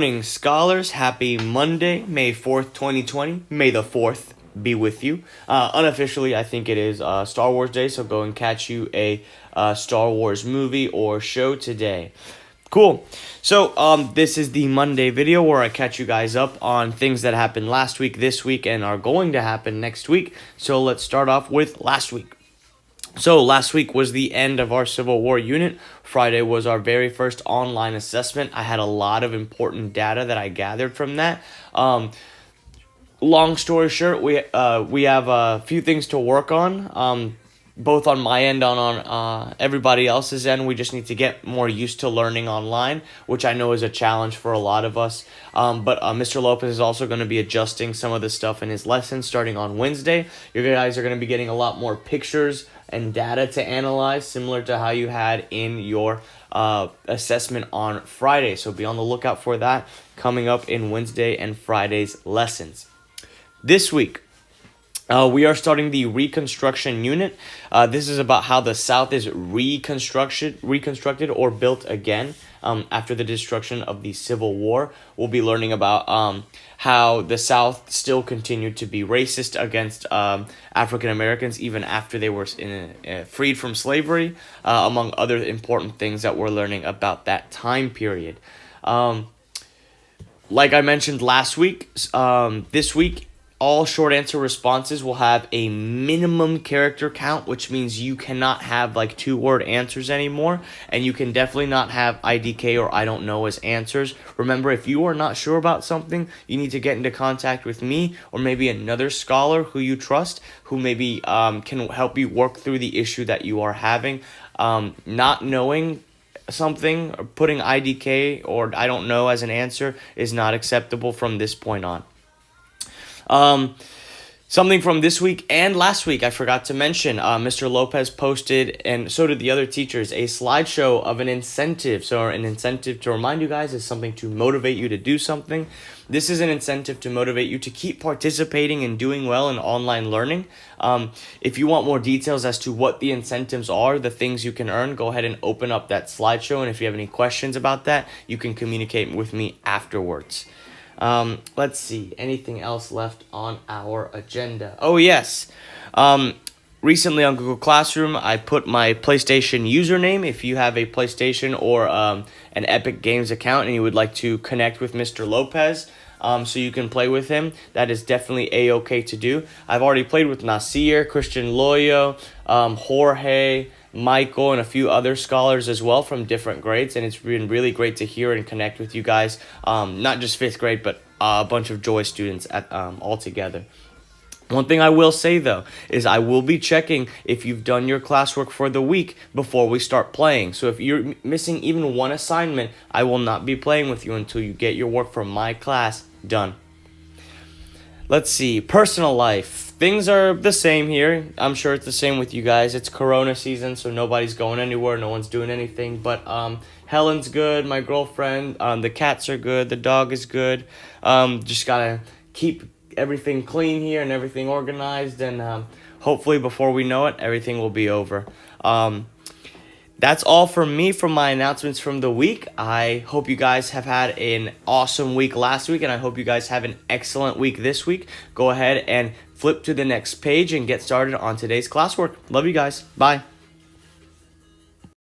Morning, scholars. Happy Monday, May 4th, 2020. May the 4th be with you. Unofficially, I think it is Star Wars Day, so go and catch you a Star Wars movie or show today. Cool. So, this is the Monday video where I catch you guys up on things that happened last week, this week, and are going to happen next week. So, let's start off with last week. So last week was the end of our Civil War unit. Friday was our very first online assessment. I had a lot of important data that I gathered from that. Long story short, we have a few things to work on, both on my end and on everybody else's end. We just need to get more used to learning online, which I know is a challenge for a lot of us. But Mr. Lopez is also going to be adjusting some of the stuff in his lessons starting on Wednesday. You guys are going to be getting a lot more pictures and data to analyze, similar to how you had in your assessment on Friday. So be on the lookout for that coming up in Wednesday and Friday's lessons. This week, we are starting the reconstruction unit. This is about how the South is reconstructed or built again after the destruction of the Civil War. We'll be learning about how the South still continued to be racist against African Americans even after they were freed from slavery, among other important things that we're learning about that time period. Like I mentioned last week, this week, all short answer responses will have a minimum character count, which means you cannot have like 2-word answers anymore, and you can definitely not have IDK or I don't know as answers. Remember, if you are not sure about something, you need to get into contact with me or maybe another scholar who you trust, who maybe can help you work through the issue that you are having. Not knowing something or putting IDK or I don't know as an answer is not acceptable from this point on. Something from this week and last week I forgot to mention, Mr. Lopez posted, and so did the other teachers, a slideshow of an incentive. So an incentive, to remind you guys, is something to motivate you to do something. This is an incentive to motivate you to keep participating and doing well in online learning. If you want more details as to what the incentives are, the things you can earn, go ahead and open up that slideshow. And if you have any questions about that, you can communicate with me afterwards. Let's see, anything else left on our agenda? Oh, yes. Recently on Google Classroom, I put my PlayStation username. If you have a PlayStation or an Epic Games account and you would like to connect with Mr. Lopez, so you can play with him, that is definitely A-okay to do. I've already played with Nasir, Christian Loyo, Jorge, Michael, and a few other scholars as well from different grades, and it's been really great to hear and connect with you guys, not just 5th grade, but a bunch of Joy students all together. One thing I will say, though, is I will be checking if you've done your classwork for the week before we start playing. So if you're missing even one assignment, I will not be playing with you until you get your work from my class done. Let's see, personal life. Things are the same here. I'm sure it's the same with you guys. It's Corona season, so nobody's going anywhere. No one's doing anything. But Helen's good. My girlfriend. The cats are good. The dog is good. Just gotta keep everything clean here and everything organized. And hopefully before we know it, everything will be over. That's all from me from my announcements from the week. I hope you guys have had an awesome week last week, and I hope you guys have an excellent week this week. Go ahead and flip to the next page and get started on today's classwork. Love you guys. Bye.